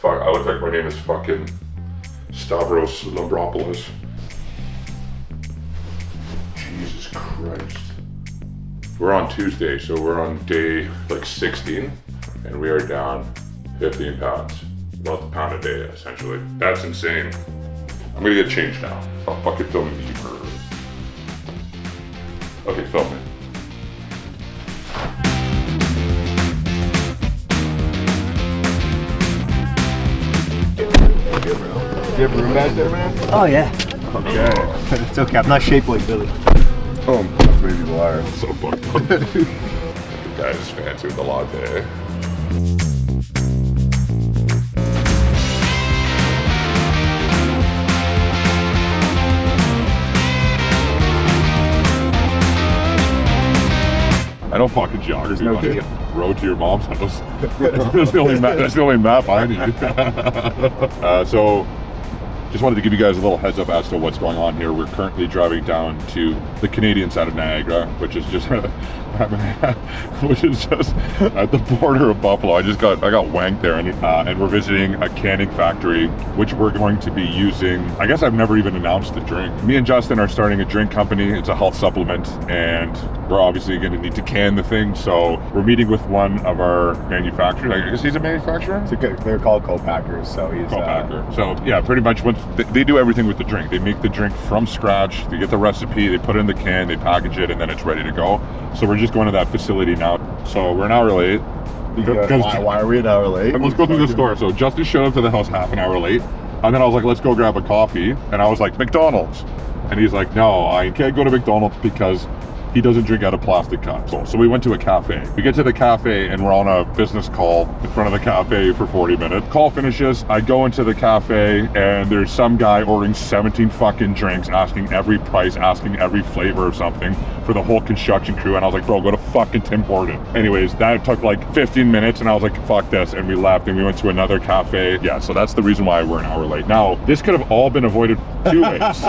Fuck, I look like my name is fucking Stavros Lambropoulos. Jesus Christ. We're on Tuesday, so we're on day like 16, and we are down 15 pounds. About a pound a day, essentially. That's insane. I'm gonna get changed now. I'll fucking film me for... Okay, film it. Do you have room back there, man? Oh yeah. Okay. It's okay, I'm not shaped like Billy. Oh, that's maybe the wire. So fucked up. The guy's fancy with the latte. I don't fucking geography. There's no deal. Road to your mom's house. That's the only map I need. So, just wanted to give you guys a little heads up as to what's going on here. We're currently driving down to the Canadian side of Niagara, which is just at the border of Buffalo. I got wanked there, and we're visiting a canning factory, which we're going to be using. I guess I've never even announced the drink. Me and Justin are starting a drink company. It's a health supplement, and we're obviously going to need to can the thing. So we're meeting with one of our manufacturers. I guess he's a manufacturer. They're called co-packers, so he's co-packer. So yeah, pretty much they do everything with the drink. They make the drink from scratch. They get the recipe, they put it in the can, they package it, and then it's ready to go. So we're just going to that facility now. So we're an hour late. Why are we an hour late? Let's go through the store. So Justin showed up to the house half an hour late, and then I was like, let's go grab a coffee. And I was like, McDonald's. And he's like, no, I can't go to McDonald's because he doesn't drink out of plastic cups. So we went to a cafe. We get to the cafe and we're on a business call in front of the cafe for 40 minutes. Call finishes, I go into the cafe and there's some guy ordering 17 fucking drinks, asking every price, asking every flavor of something for the whole construction crew. And I was like, bro, go to fucking Tim Hortons. Anyways, that took like 15 minutes and I was like, fuck this. And we left and we went to another cafe. Yeah, so that's the reason why we're an hour late. Now, this could have all been avoided two ways.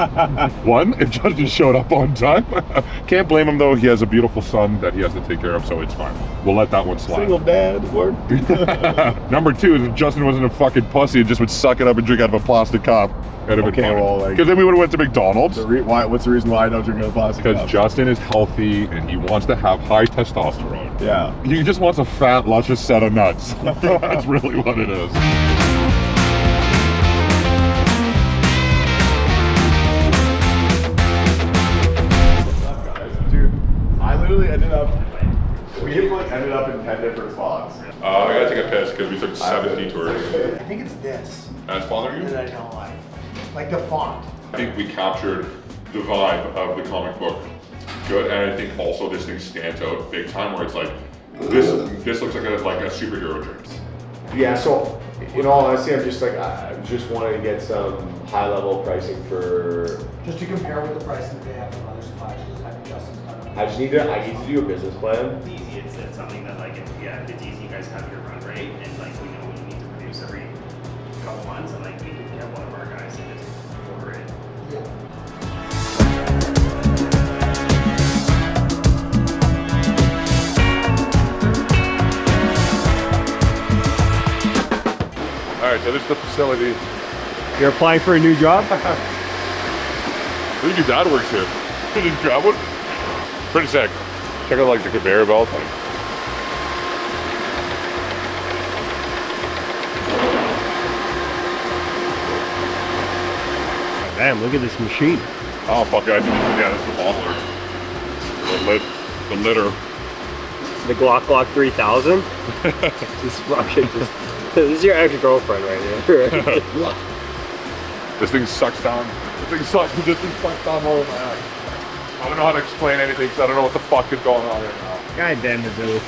One, if Justin showed up on time. Can't blame him though, he has a beautiful son that he has to take care of, so it's fine. We'll let that one slide. Single dad, word. Number two is if Justin wasn't a fucking pussy and just would suck it up and drink out of a plastic cup, it'd have been fine. Because then we would have went to McDonald's. What's the reason why I don't drink out of plastic cup? Because Justin is healthy and he wants to have high testosterone. Yeah. He just wants a fat, luscious set of nuts. That's really what it is. We ended up in 10 different spots. I gotta take a piss because we took 7 detours. I think it's this That's bothering you? that I don't like. Like the font. I think we captured the vibe of the comic book good, and I think also this thing stands out big time where it's like, this looks like a superhero drink. Yeah, so in all honesty, I'm just wanting to get some high level pricing for. Just to compare with the pricing that they have from other suppliers, because I think Justin's done it. I need to do a business plan. It's easy. It's something that like if it's easy, you guys have your run rate, and like we know what you need to produce every couple months, and like we can get one of our guys to just order it. Yeah. All right, so this is the facility. You're applying for a new job? I think your dad works here. Did you grab one? Pretty sick. Check out like the conveyor belt. Damn, look at this machine. Oh fuck yeah, yeah, this is the bottler. The litter. The Glock 3000. Just fucking this is your ex-girlfriend right here. This thing sucks down. This thing sucks down more than my ass. I don't know how to explain anything because I don't know what the fuck is going on right now. God damn it, Billy.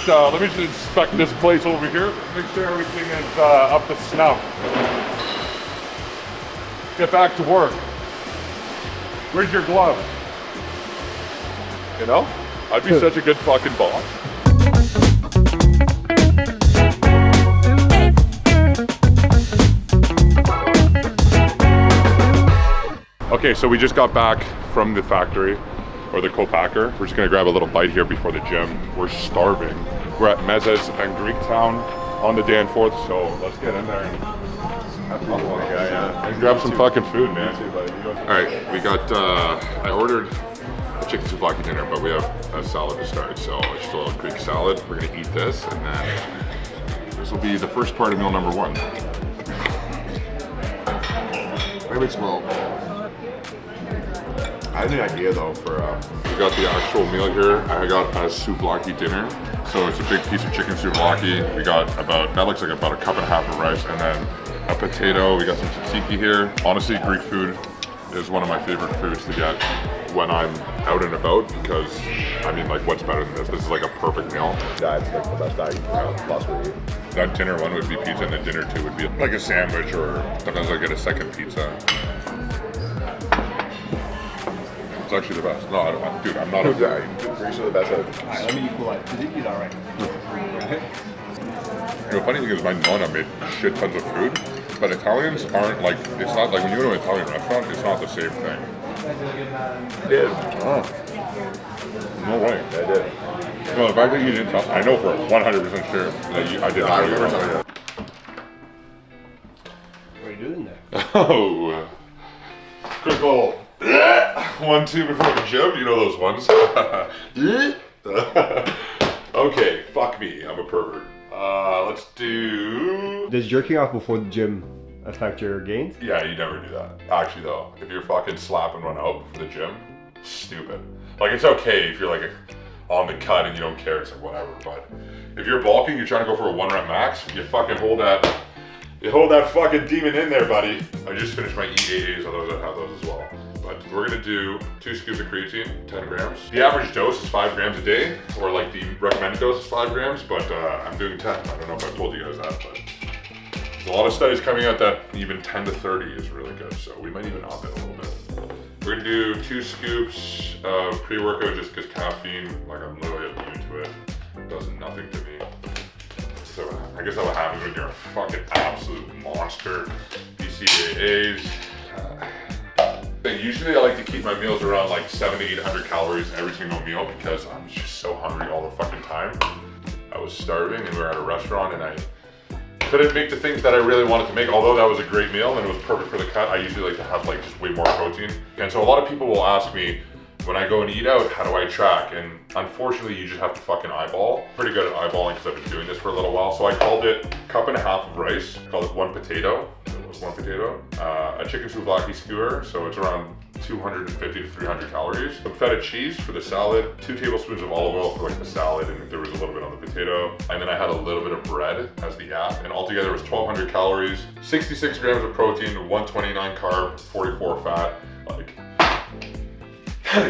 Let me just inspect this place over here. Make sure everything is up to snuff. Get back to work. Where's your glove? You know? I'd be such a good fucking boss. Okay, so we just got back from the factory. or the co-packer. We're just gonna grab a little bite here before the gym. We're starving. We're at Mezes and Greektown on the Danforth, so let's get in there and grab some fucking food, man. All right, we got, I ordered a chicken souvlaki dinner, but we have a salad to start, so it's just a little Greek salad. We're gonna eat this, and then this will be the first part of meal number 1. Maybe it's well. I had an idea though for we got the actual meal here. I got a souvlaki dinner. So it's a big piece of chicken souvlaki. We got about, that looks like about a cup and a half of rice, and then a potato. We got some tzatziki here. Honestly, Greek food is one of my favorite foods to get when I'm out and about, because I mean, like, what's better than this? This is like a perfect meal. that's like the best diet you can have, possibly eat. That dinner 1 would be pizza, and then dinner 2 would be like a sandwich, or sometimes I get a second pizza. It's actually the best. No, I don't, dude, I'm not a Greeks are the best at it. Alright, let me equalize. Tzatziki's alright. The funny thing is, my nonna made shit tons of food, but Italians aren't like, it's not like when you go to an Italian restaurant, it's not the same thing. I did. Oh. No way. I did. No, the fact that you didn't tell, I know for 100% sure that I did I not remember know. telling you. What are you doing there? Oh. Quick little 1, 2 before the gym, you know those ones. Okay, fuck me, I'm a pervert. Let's do... Does jerking off before the gym affect your gains? Yeah, you never do that. Actually though, if you're fucking slapping one out for the gym, stupid. Like, it's okay if you're like on the cut and you don't care, it's like whatever, but if you're bulking, you're trying to go for a 1 rep max, you fucking hold that fucking demon in there, buddy. I just finished my EAAs, although I have those as well. But we're gonna do 2 scoops of creatine, 10 grams. The average dose is 5 grams a day, or like the recommended dose is 5 grams, but I'm doing 10. I don't know if I told you guys that, but there's a lot of studies coming out that even 10 to 30 is really good, so we might even up it a little bit. We're gonna do 2 scoops of pre-workout just because caffeine, like, I'm literally immune to it. It does nothing to me. So I guess that's what happens when you're a fucking absolute monster. BCAAs. Usually I like to keep my meals around like 700 to 800 calories every single meal because I'm just so hungry all the fucking time. I was starving and we were at a restaurant and I couldn't make the things that I really wanted to make, although that was a great meal and it was perfect for the cut. I usually like to have like just way more protein. And so a lot of people will ask me, when I go and eat out, how do I track? And unfortunately, you just have to fucking eyeball. Pretty good at eyeballing because I've been doing this for a little while. So I called it 1.5 cups of rice, called it 1 potato. It was 1 potato. A chicken souvlaki skewer, so it's around 250 to 300 calories. Some feta cheese for the salad, 2 tablespoons of olive oil for like the salad, and there was a little bit on the potato. And then I had a little bit of bread as the app, and altogether it was 1,200 calories, 66 grams of protein, 129 carb, 44 fat. Like,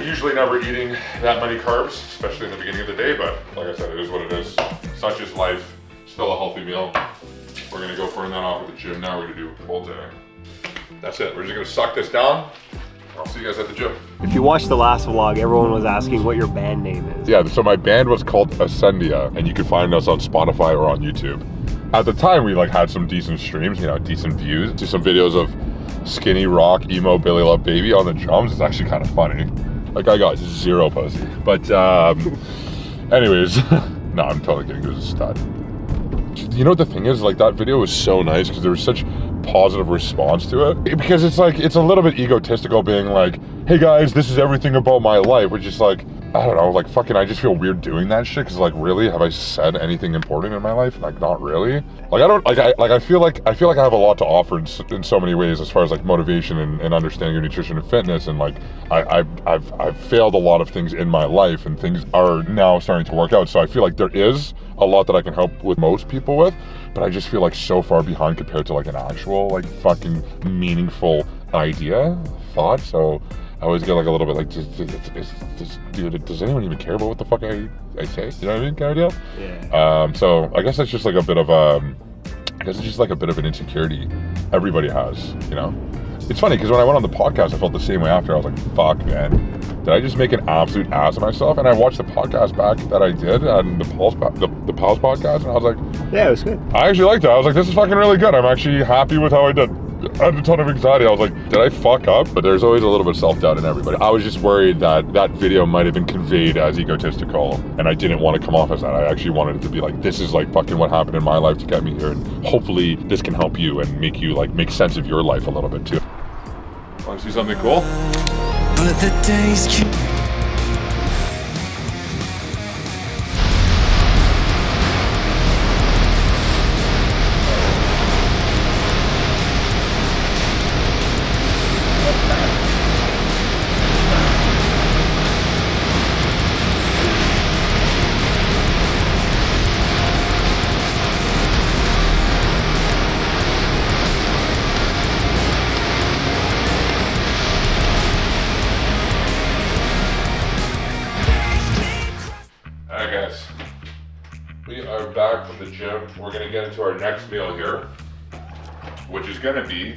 usually never eating that many carbs, especially in the beginning of the day, but like I said, it is what it is. Such is life. Still a healthy meal. We're gonna go burn that off at the gym now. We're gonna do a full day. That's it. We're just gonna suck this down. I'll see you guys at the gym. If you watched the last vlog, everyone was asking what your band name is. Yeah, so my band was called Ascendia, and you can find us on Spotify or on YouTube. At the time, we like had some decent streams, you know, decent views. Do some videos of Skinny Rock, Emo, Billy Love Baby on the drums. It's actually kind of funny. Like, I got 0 pussy. But anyways, no, I'm totally kidding. It was a stud. You know what the thing is? Like, that video was so nice because there was such positive response to it. Because it's like, it's a little bit egotistical being like, hey guys, this is everything about my life. Which is like, I don't know, like fucking, I just feel weird doing that shit. Cause like, really, have I said anything important in my life? Like, not really. Like, I don't, I feel like I have a lot to offer in so many ways as far as like motivation and understanding your nutrition and fitness. And like, I've failed a lot of things in my life and things are now starting to work out. So I feel like there is a lot that I can help with most people with, but I just feel like so far behind compared to like an actual like fucking meaningful thought. So I always get like a little bit like, dude, does anyone even care about what the fuck I say? You know what I mean, kind of deal? Yeah. So I guess that's just like a bit of an insecurity everybody has, you know? It's funny because when I went on the podcast, I felt the same way after. I was like, fuck, man. Did I just make an absolute ass of myself? And I watched the podcast back that I did on the Pulse podcast, and I was like, Yeah, it was good. I actually liked it. I was like, this is fucking really good. I'm actually happy with how I did. I had a ton of anxiety. I was like, did I fuck up? But there's always a little bit of self-doubt in everybody. I was just worried that that video might have been conveyed as egotistical, and I didn't want to come off as that. I actually wanted it to be like, this is like fucking what happened in my life to get me here, and hopefully this can help you and make you like make sense of your life a little bit too. Want to see something cool? But the days keep We are back from the gym. We're gonna get into our next meal here, which is gonna be,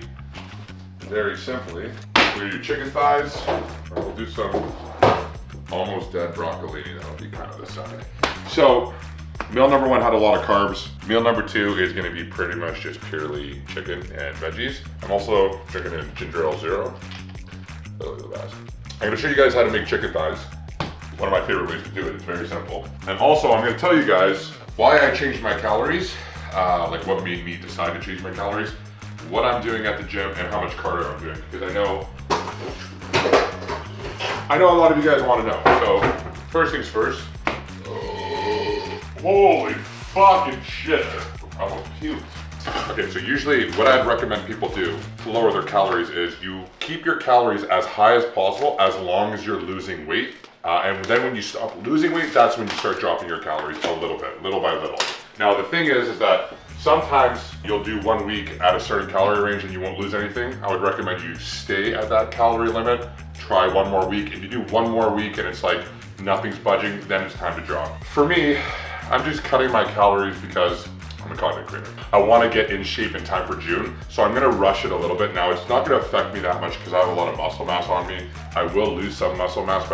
very simply, we're gonna do chicken thighs, or we'll do some almost dead broccolini. That'll be kind of the side. So, meal number one had a lot of carbs. Meal number two is gonna be pretty much just purely chicken and veggies. I'm also drinking a ginger ale zero. Really the best. I'm gonna show you guys how to make chicken thighs. One of my favorite ways to do it. It's very simple. And also, I'm gonna tell you guys why I changed my calories, like what made me decide to change my calories, what I'm doing at the gym, and how much cardio I'm doing. Because I know a lot of you guys want to know. So, first things first. Oh, holy fucking shit. I almost puked. Okay, so usually what I'd recommend people do to lower their calories is you keep your calories as high as possible as long as you're losing weight. And then when you stop losing weight, that's when you start dropping your calories a little bit, little by little. Now the thing is that sometimes you'll do 1 week at a certain calorie range and you won't lose anything. I would recommend you stay at that calorie limit, try one more week. If you do one more week and it's like nothing's budging, then it's time to drop. For me, I'm just cutting my calories because I'm a content creator. I want to get in shape in time for June, so I'm going to rush it a little bit. Now, it's not going to affect me that much because I have a lot of muscle mass on me. I will lose some muscle mass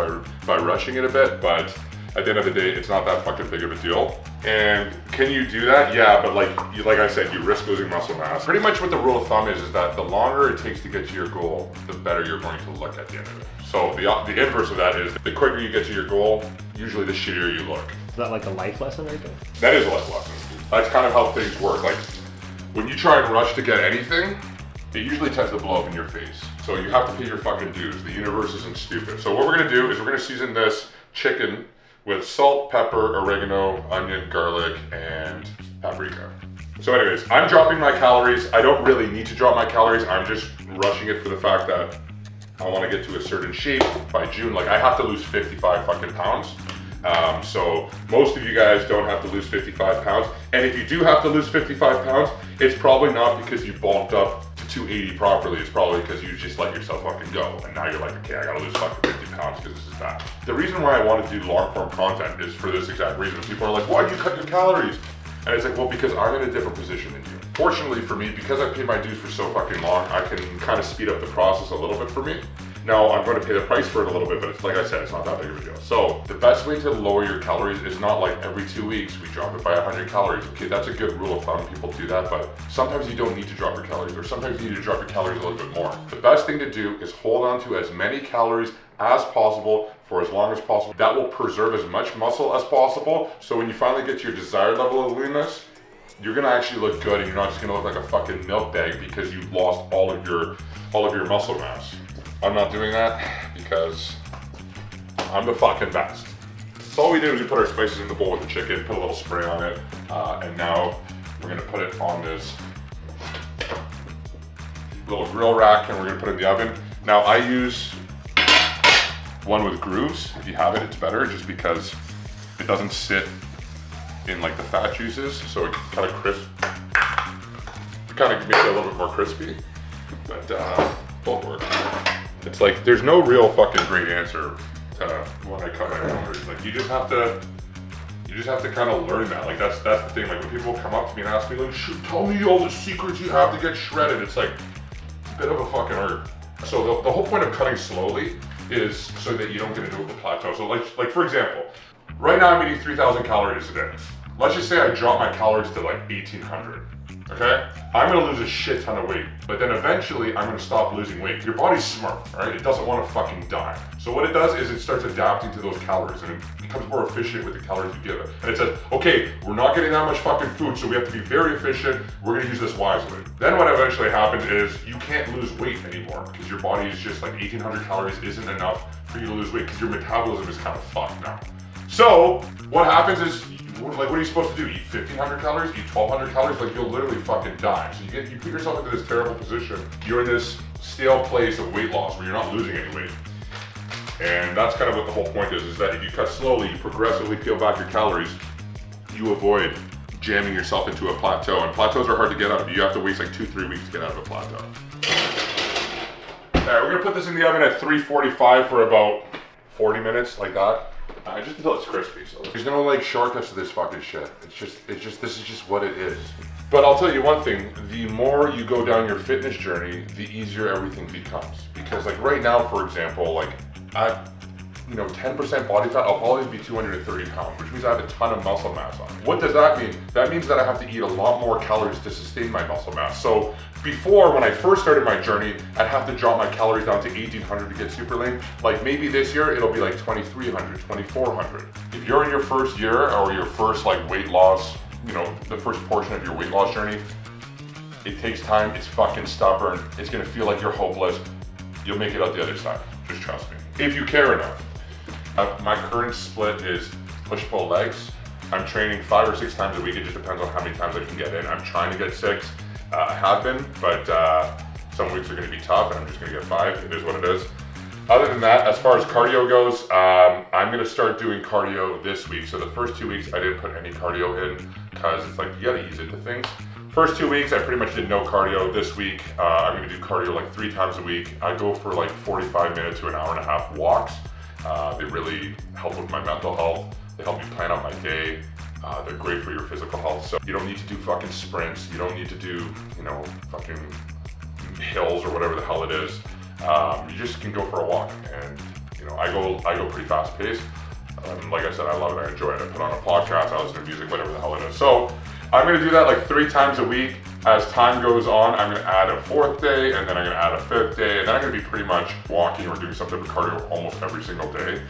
by rushing it a bit, but at the end of the day, it's not that fucking big of a deal. And can you do that? Yeah, but like I said, you risk losing muscle mass. Pretty much what the rule of thumb is that the longer it takes to get to your goal, the better you're going to look at the end of it. So the inverse of that is the quicker you get to your goal, usually the shittier you look. Is that like a life lesson right there? That is a life lesson. That's kind of how things work. Like, when you try and rush to get anything, it usually tends to blow up in your face. So you have to pay your fucking dues. The universe isn't stupid. So what we're gonna do is we're gonna season this chicken with salt, pepper, oregano, onion, garlic, and paprika. So anyways, I'm dropping my calories. I don't really need to drop my calories. I'm just rushing it for the fact that I wanna get to a certain shape by June. Like, I have to lose 55 fucking pounds. So most of you guys don't have to lose 55 pounds. And if you do have to lose 55 pounds, it's probably not because you bulked up to 280 properly. It's probably because you just let yourself fucking go. And now you're like, okay, I gotta lose fucking 50 pounds because this is bad. The reason why I want to do long form content is for this exact reason. People are like, why do you cut your calories? And it's like, well, because I'm in a different position than you. Fortunately for me, because I've paid my dues for so fucking long, I can kind of speed up the process a little bit for me. Now, I'm going to pay the price for it a little bit, but it's, like I said, it's not that big of a deal. So, the best way to lower your calories is not like every 2 weeks we drop it by 100 calories. Okay, that's a good rule of thumb. People do that, but sometimes you don't need to drop your calories, or sometimes you need to drop your calories a little bit more. The best thing to do is hold on to as many calories as possible for as long as possible. That will preserve as much muscle as possible. So when you finally get to your desired level of leanness, you're gonna actually look good, and you're not just gonna look like a fucking milk bag because you lost all of your muscle mass. I'm not doing that because I'm the fucking best. So all we did was we put our spices in the bowl with the chicken, put a little spray on it, and now we're gonna put it on this little grill rack, and we're gonna put it in the oven. Now I use one with grooves. If you have it, it's better just because it doesn't sit in like the fat juices, so it kind of makes it a little bit more crispy, but both work. It's like, there's no real fucking great answer to when I cut my calories. Like, you just have to kind of learn that. Like, that's the thing. Like, when people come up to me and ask me, like, tell me all the secrets you have to get shredded, it's like, it's a bit of a fucking art. So the whole point of cutting slowly is so that you don't get into a plateau. So like for example, right now I'm eating 3,000 calories a day. Let's just say I drop my calories to like 1,800. okay? I'm gonna lose a shit ton of weight, but then eventually I'm gonna stop losing weight. Your body's smart, right? It doesn't wanna fucking die. So what it does is it starts adapting to those calories and it becomes more efficient with the calories you give it. And it says, okay, we're not getting that much fucking food, so we have to be very efficient. We're gonna use this wisely. Then what eventually happens is you can't lose weight anymore because your body is just like 1,800 calories isn't enough for you to lose weight because your metabolism is kind of fucked now. So what happens is, like, what are you supposed to do? Eat 1,500 calories? Eat 1,200 calories? Like, you'll literally fucking die. So you put yourself into this terrible position. You're in this stale place of weight loss where you're not losing any weight. And that's kind of what the whole point is that if you cut slowly, you progressively peel back your calories, you avoid jamming yourself into a plateau. And plateaus are hard to get out of. You have to wait like 2-3 weeks to get out of a plateau. All right, we're gonna put this in the oven at 345 for about 40 minutes, like that. Just until it's crispy. So there's no like shortcuts to this fucking shit. This is just what it is. But I'll tell you one thing, the more you go down your fitness journey, the easier everything becomes. Because like right now, for example, like at 10% body fat, I'll probably be 230 pounds, which means I have a ton of muscle mass on me. What does that mean? That means that I have to eat a lot more calories to sustain my muscle mass. So before, when I first started my journey, I'd have to drop my calories down to 1,800 to get super lean. Like maybe this year, it'll be like 2,300, 2,400. If you're in your first year or your first like weight loss, the first portion of your weight loss journey, it takes time, it's fucking stubborn, it's gonna feel like you're hopeless. You'll make it out the other side, just trust me. If you care enough. My current split is push-pull legs. I'm training 5 or 6 times a week. It just depends on how many times I can get in. I'm trying to get 6. I have been, but some weeks are gonna be tough and I'm just gonna get 5. It is what it is. Other than that, as far as cardio goes, I'm gonna start doing cardio this week. So the first 2 weeks I didn't put any cardio in because it's like you gotta ease into things. First 2 weeks I pretty much did no cardio. This week I'm gonna do cardio like 3 times a week. I go for like 45 minutes to an hour and a half walks. They really help with my mental health. They help me plan out my day. They're great for your physical health. So you don't need to do fucking sprints. You don't need to do, fucking hills or whatever the hell it is. You just can go for a walk. And, I go pretty fast paced. Like I said, I love it. I enjoy it. I put on a podcast. I listen to music, whatever the hell it is. So I'm gonna do that like 3 times a week. As time goes on, I'm gonna add a 4th day, and then I'm gonna add a 5th day, and then I'm gonna be pretty much walking or doing some type of cardio almost every single day,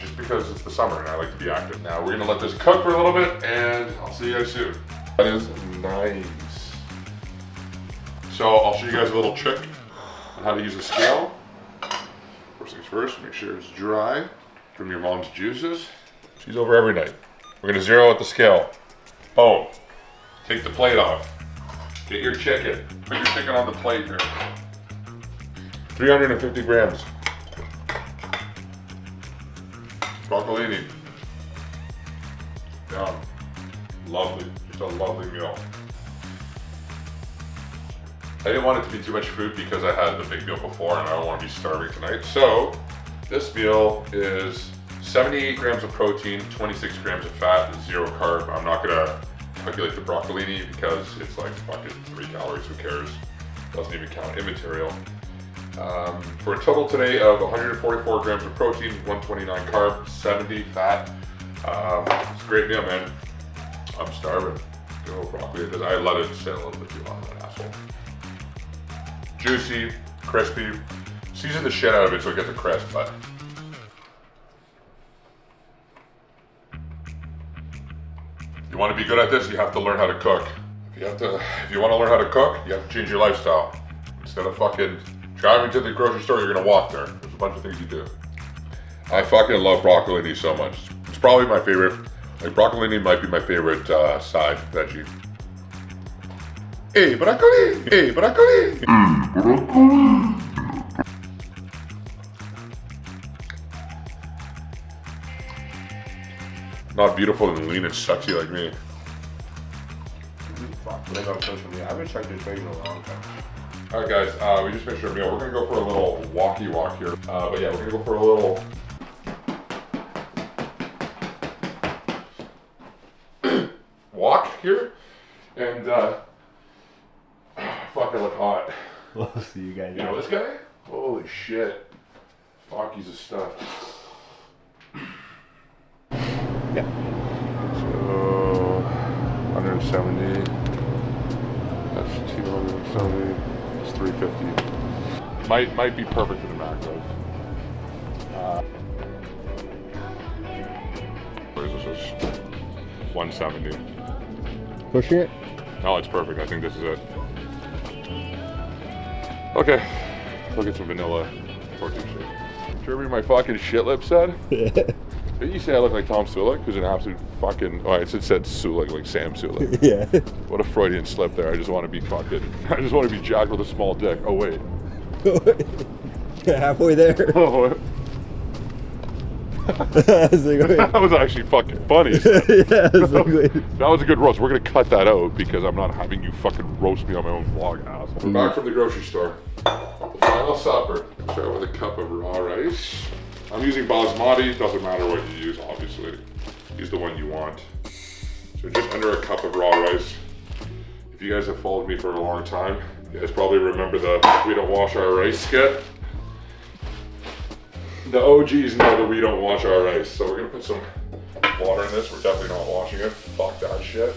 just because it's the summer and I like to be active. Now we're gonna let this cook for a little bit, and I'll see you guys soon. That is nice. So I'll show you guys a little trick on how to use a scale. First things first, make sure it's dry from your mom's juices. She's over every night. We're gonna zero out the scale. Boom. Take the plate off. Get your chicken. Put your chicken on the plate here. 350 grams. Broccolini. Down. Lovely. Just a lovely meal. I didn't want it to be too much food because I had the big meal before and I don't want to be starving tonight. So this meal is 78 grams of protein, 26 grams of fat, 0 carb. I'm not gonna calculate the broccolini because it's like fucking 3 calories, who cares? Doesn't even count, immaterial. For a total today of 144 grams of protein, 129 carb, 70 fat. It's a great meal, man. I'm starving. Good old broccoli, because I let it sit a little bit too long, that asshole. Juicy, crispy. Season the shit out of it so it gets a crisp, but you want to be good at this, you have to learn how to cook. If you want to learn how to cook, you have to change your lifestyle. Instead of fucking driving to the grocery store, you're gonna walk there. There's a bunch of things you do. I fucking love broccolini so much. It's probably my favorite. Like broccolini might be my favorite side veggie. Hey, broccoli! Hey, broccoli! Not beautiful and lean and sexy like me. Fuck, they got close to me. I haven't checked this bag in a long time. Alright guys, we just finished our meal. We're gonna go for a little walkie walk here. But yeah, we're gonna go for a little walk here. And fuck, I look hot. We'll see you guys. You know this guy? Holy shit. Fuck, he's a stud. Yeah. So 170. approximately it's 350. Might be perfect for the macros. This is 170. Pushing it? No, it's perfect. I think this is it. Okay, look at some vanilla protein shake. Did you ever read my fucking shit lip said? Yeah. Did you say I look like Tom Sulik, who's an absolute fucking... Oh, it said Sulik, like Sam Sulik. Yeah. What a Freudian slip there. I just want to be fucking... I just want to be jacked with a small dick. Oh, wait. Halfway there. Oh, I was like, wait. that was actually fucking funny. Yeah, I was like, wait. That was a good roast. We're going to cut that out because I'm not having you fucking roast me on my own vlog, ass. We're back from the grocery store. The final supper. Start with a cup of raw rice. I'm using basmati. Doesn't matter what you use, obviously. Use the one you want. So just under a cup of raw rice. If you guys have followed me for a long time, you guys probably remember the "we don't wash our rice" skit. The OGs know that we don't wash our rice. So we're gonna put some water in this. We're definitely not washing it. Fuck that shit.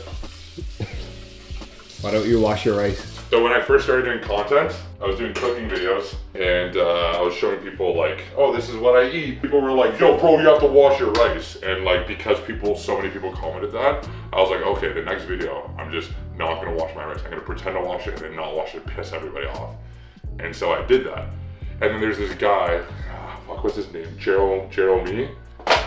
Why don't you wash your rice? So when I first started doing content, I was doing cooking videos and I was showing people like, oh, this is what I eat. People were like, yo, bro, you have to wash your rice. And like, because so many people commented that, I was like, okay, the next video, I'm just not gonna wash my rice. I'm gonna pretend to wash it and then not wash it, piss everybody off. And so I did that. And then there's this guy, fuck, what's his name? Jeremy.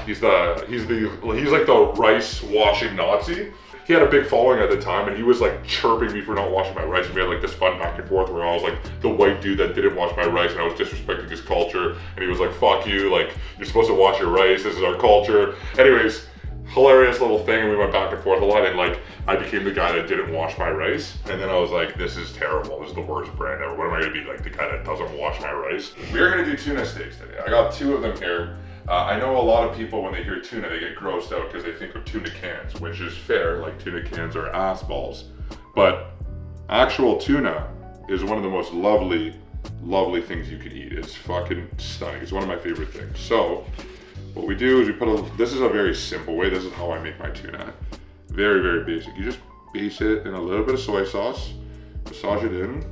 He's like the rice washing Nazi. He had a big following at the time and he was like chirping me for not washing my rice, and we had like this fun back and forth where I was like the white dude that didn't wash my rice and I was disrespecting his culture, and he was like, fuck you, like you're supposed to wash your rice, this is our culture. Anyways, hilarious little thing, and we went back and forth a lot, and like I became the guy that didn't wash my rice, and then I was like, this is terrible, this is the worst brand ever. What am I gonna be, like the guy that doesn't wash my rice? We are gonna do tuna steaks today. I got 2 of them here. I know a lot of people, when they hear tuna, they get grossed out because they think of tuna cans, which is fair, like tuna cans are ass balls. But actual tuna is one of the most lovely things you can eat. It's fucking stunning. It's one of my favorite things. So what we do is we put this is a very simple way. This is how I make my tuna. Very, very basic. You just base it in a little bit of soy sauce, massage it in.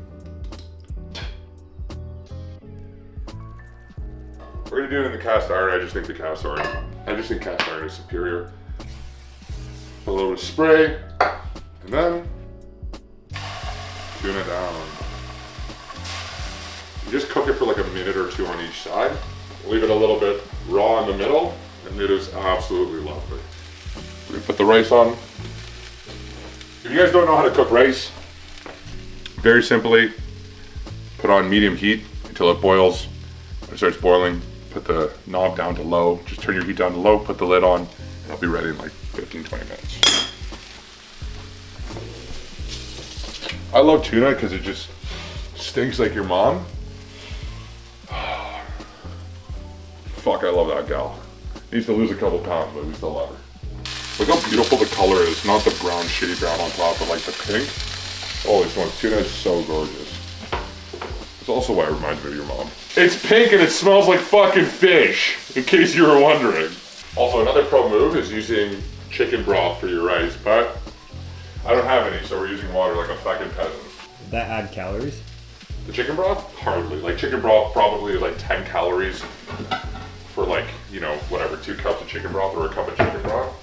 We're gonna do it in the cast iron. I just think cast iron is superior. Put a little bit of spray, and then tuna down. You just cook it for like a minute or 2 on each side. Leave it a little bit raw in the middle, and it is absolutely lovely. We're gonna put the rice on. If you guys don't know how to cook rice, very simply, put on medium heat until it boils. When it starts boiling, put the knob down to low. Just turn your heat down to low, put the lid on, and it'll be ready in like 15-20 minutes. I love tuna because it just stinks like your mom. Fuck, I love that gal. Needs to lose a couple pounds, but we still love her. Look how beautiful the color is. Not the brown, shitty brown on top, but like the pink. Holy smokes, tuna is so gorgeous. It's also why it reminds me of your mom. It's pink and it smells like fucking fish, in case you were wondering. Also, another pro move is using chicken broth for your rice, but I don't have any, so we're using water like a fucking peasant. Did that add calories? The chicken broth? Hardly. Like chicken broth probably is like 10 calories for like, you know, whatever, 2 cups of chicken broth or a cup of chicken broth.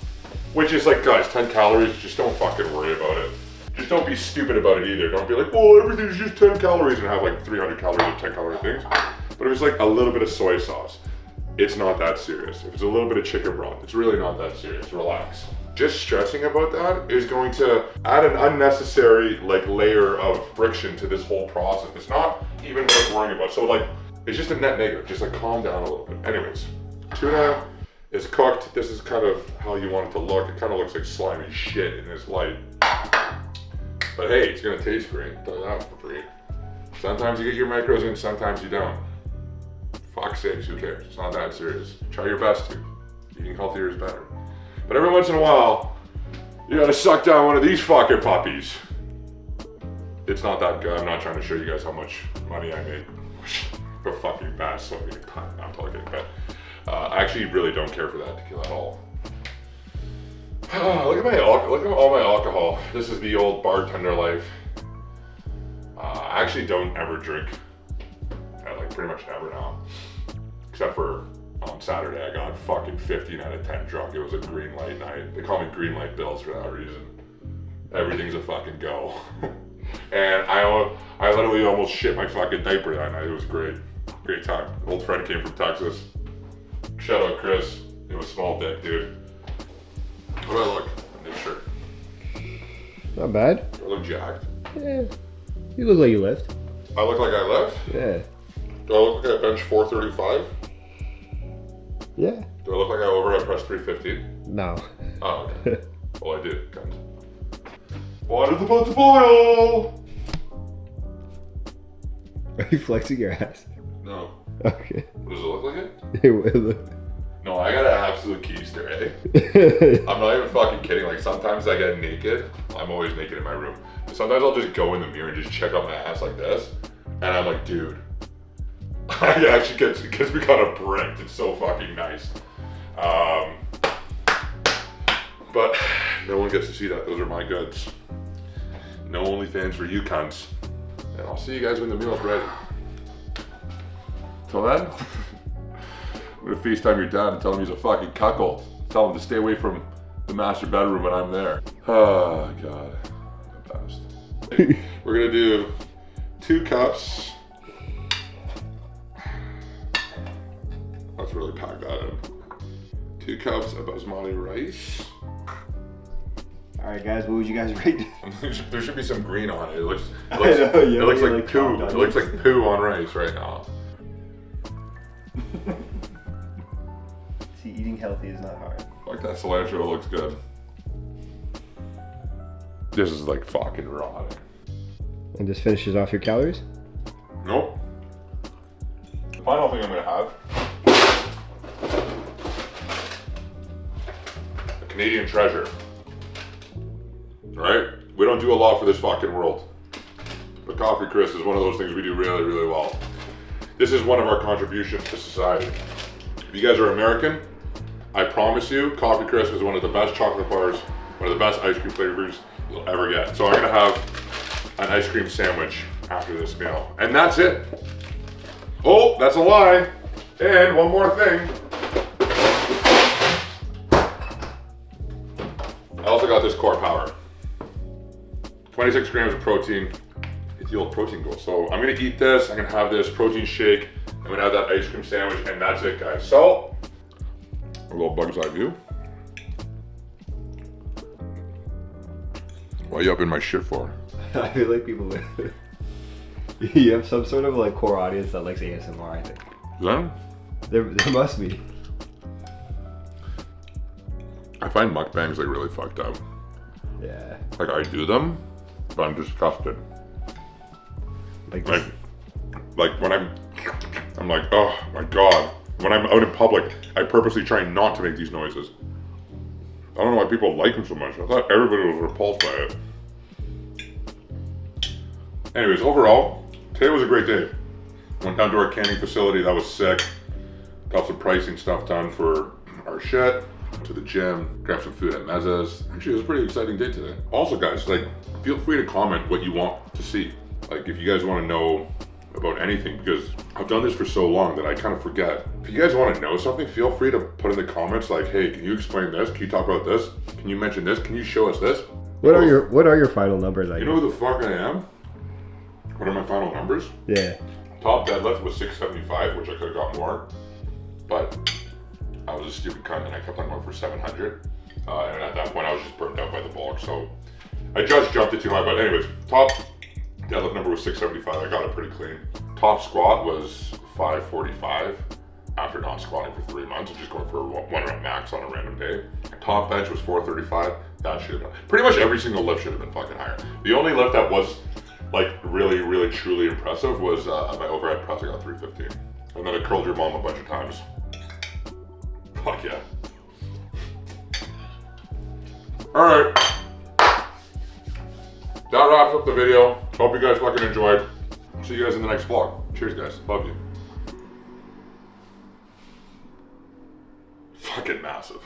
Which is like, guys, 10 calories, just don't fucking worry about it. Just don't be stupid about it either. Don't be like, well, everything's just 10 calories and have like 300 calories of 10 calorie things. But if it's like a little bit of soy sauce, it's not that serious. If it's a little bit of chicken broth, it's really not that serious. Relax. Just stressing about that is going to add an unnecessary like layer of friction to this whole process. It's not even worth worrying about. So like, it's just a net negative. Just like calm down a little bit. Anyways, tuna is cooked. This is kind of how you want it to look. It kind of looks like slimy shit in this light. But hey, it's gonna taste great. I'll tell you that for free. Sometimes you get your macros in, sometimes you don't. Fuck's sakes, who cares? It's not that serious. Try your best to. Eating healthier is better. But every once in a while, you gotta suck down one of these fucking puppies. It's not that good. I'm not trying to show you guys how much money I make. For fucking bad, so I'm talking, but I actually really don't care for that tequila at all. Look at all my alcohol. This is the old bartender life. I I actually don't ever drink. I like pretty much never now. Except for on Saturday, I got fucking 15 out of 10 drunk. It was a green light night. They call me Green Light Bills for that reason. Everything's a fucking go. And I literally almost shit my fucking diaper that night. It was great. Great time. Old friend came from Texas. Shout out Chris. It was small dick, dude. How do I look in this shirt? Not bad. Do I look jacked? Yeah. You look like you lift. I look like I lift? Yeah. Do I look like I bench 435? Yeah. Do I look like I overhead press 350? No. Oh, okay. Well, I did. Cunt. Water's about to boil! Are you flexing your ass? No. Okay. Does it look like it? It will. No, I got an absolute keister, eh? I'm not even fucking kidding. Like, sometimes I get naked. I'm always naked in my room. Sometimes I'll just go in the mirror and just check out my ass like this. And I'm like, dude. It actually gets me kind of bricked. It's so fucking nice. But no one gets to see that. Those are my goods. No OnlyFans for you cunts. And I'll see you guys when the meal's ready. Till then, I'm gonna FaceTime your dad and tell him he's a fucking cuckold. Tell him to stay away from the master bedroom when I'm there. Oh God, the best. We're gonna do 2 cups. Let's really pack that in. 2 cups of basmati rice. All right, guys, what would you guys rate? There should be some green on it. It looks know, yeah, it looks you like like poo. chopped It looks like poo on rice right now. See, eating healthy is not hard. Like that cilantro looks good. This is like fucking rotting. And just finishes off your calories? Nope. The final thing I'm gonna have. A Canadian treasure. Right? We don't do a lot for this fucking world. But Coffee Chris is one of those things we do really, really well. This is one of our contributions to society. If you guys are American, I promise you, Coffee Chris is one of the best chocolate bars, one of the best ice cream flavors you'll ever get. So I'm gonna have an ice cream sandwich after this meal. And that's it. Oh, that's a lie. And one more thing. I also got this Core Power. 26 grams of protein. It's the old protein goal. So I'm gonna eat this, I'm gonna have this protein shake, I'm gonna have that ice cream sandwich, and that's it, guys. So, a little bug's eye view. What are you up in my shit for? I feel like people. You have some sort of like core audience that likes ASMR. I think. Then, There must be. I find mukbangs like really fucked up. Yeah. Like I do them, but I'm disgusted. Like Like when I'm like, oh my God. When I'm out in public, I purposely try not to make these noises. I don't know why people like them so much. I thought everybody was repulsed by it. Anyways, overall, today was a great day. Went down to our canning facility, that was sick. Got some pricing stuff done for our shit. To the gym, grab some food at Mezza's. Actually, it was a pretty exciting day today. Also, guys, like, feel free to comment what you want to see. Like, if you guys want to know about anything, because I've done this for so long that I kind of forget. If you guys want to know something, feel free to put in the comments like, hey, can you explain this? Can you talk about this? Can you mention this? Can you show us this? What are your final numbers? You know who the fuck I am? What are my final numbers? Yeah. Top deadlift was 675, which I could have got more, but I was a stupid cunt and I kept on going for 700. And at that point I was just burnt out by the bulk, so I just jumped it too high. But anyways, top deadlift number was 675. I got it pretty clean. Top squat was 545 after not squatting for 3 months and just going for one rep max on a random day. Top bench was 435. That should have been, pretty much every single lift should have been fucking higher. The only lift that was like really, really, truly impressive was my overhead press. I got 315. And then I curled your mom a bunch of times. Fuck yeah. Alright. That wraps up the video. Hope you guys fucking enjoyed. See you guys in the next vlog. Cheers, guys. Love you. Fucking massive.